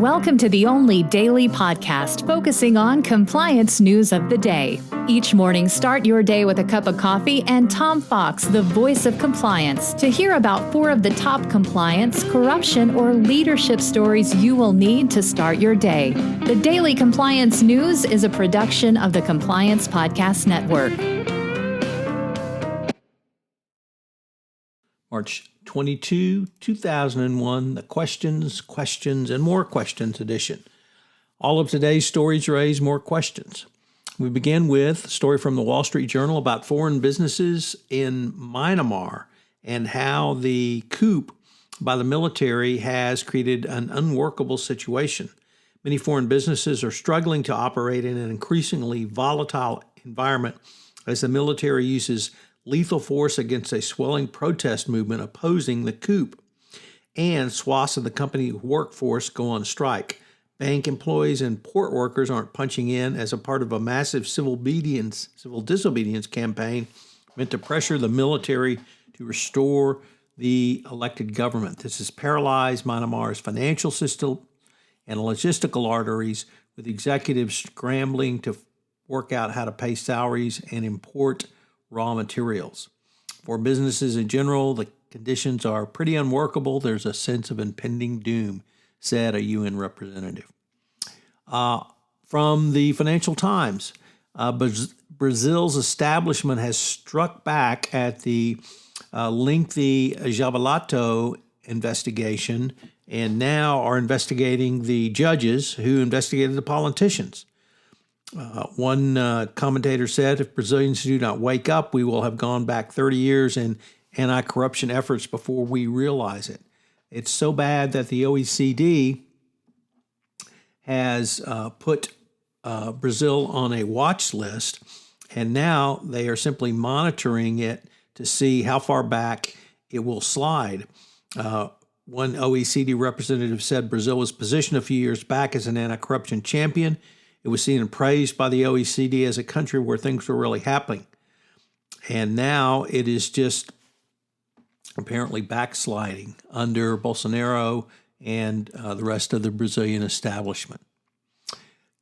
Welcome to the only daily podcast focusing on compliance news of the day. Each morning, start your day with a cup of coffee and Tom Fox, the voice of compliance, to hear about 4 of the top compliance, corruption, or leadership stories you will need to start your day. The Daily Compliance News is a production of the Compliance Podcast Network. March 22, 2001, the Questions, and More Questions edition. All of today's stories raise more questions. We begin with a story from the Wall Street Journal about foreign businesses in Myanmar and how the coup by the military has created an unworkable situation. Many foreign businesses are struggling to operate in an increasingly volatile environment as the military uses lethal force against a swelling protest movement opposing the coup, and swaths of the company workforce go on strike. Bank employees and port workers aren't punching in as a part of a massive civil disobedience campaign meant to pressure the military to restore the elected government. This has paralyzed Myanmar's financial system and logistical arteries, with executives scrambling to work out how to pay salaries and import raw materials. For businesses in general, the conditions are pretty unworkable. There's a sense of impending doom, said a UN representative. From the Financial Times, Brazil's establishment has struck back at the lengthy Javalato investigation and now are investigating the judges who investigated the politicians. One commentator said, if Brazilians do not wake up, we will have gone back 30 years in anti-corruption efforts before we realize it. It's so bad that the OECD has put Brazil on a watch list, and now they are simply monitoring it to see how far back it will slide. One OECD representative said Brazil was positioned a few years back as an anti-corruption champion. It was seen and praised by the OECD as a country where things were really happening. And now it is just apparently backsliding under Bolsonaro and the rest of the Brazilian establishment.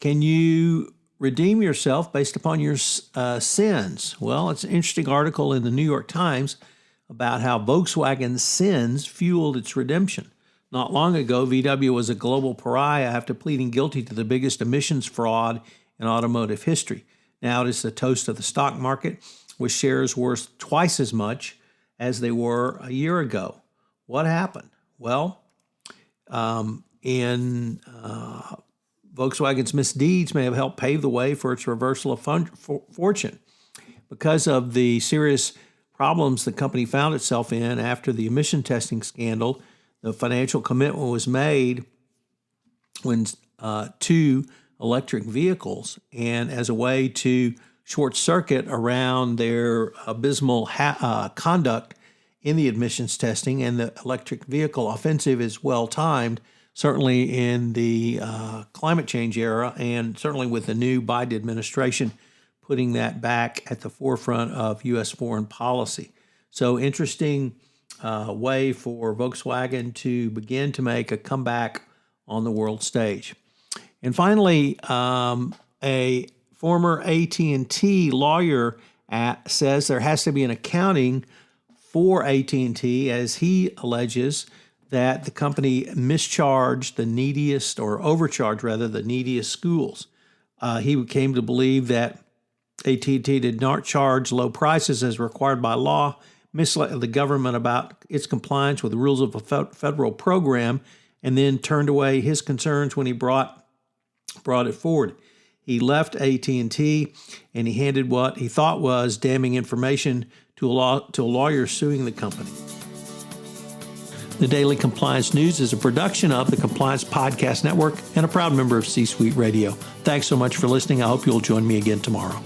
Can you redeem yourself based upon your sins? Well, it's an interesting article in the New York Times about how Volkswagen's sins fueled its redemption. Not long ago, VW was a global pariah after pleading guilty to the biggest emissions fraud in automotive history. Now it is the toast of the stock market, with shares worth twice as much as they were a year ago. What happened? Well, Volkswagen's misdeeds may have helped pave the way for its reversal of fortune. Because of the serious problems the company found itself in after the emission testing scandal, the financial commitment was made to electric vehicles, and as a way to short circuit around their abysmal conduct in the emissions testing, and the electric vehicle offensive is well timed, certainly in the climate change era, and certainly with the new Biden administration putting that back at the forefront of U.S. foreign policy. So interesting way for Volkswagen to begin to make a comeback on the world stage. And finally, a former AT&T lawyer says there has to be an accounting for AT&T, as he alleges that the company mischarged the neediest, or overcharged rather, the neediest schools. He came to believe that AT&T did not charge low prices as required by law, misled the government about its compliance with the rules of a federal program, and then turned away his concerns when he brought it forward. He left AT&T, and he handed what he thought was damning information to a lawyer suing the company. The Daily Compliance News is a production of the Compliance Podcast Network and a proud member of C-Suite Radio. Thanks so much for listening. I hope you'll join me again tomorrow.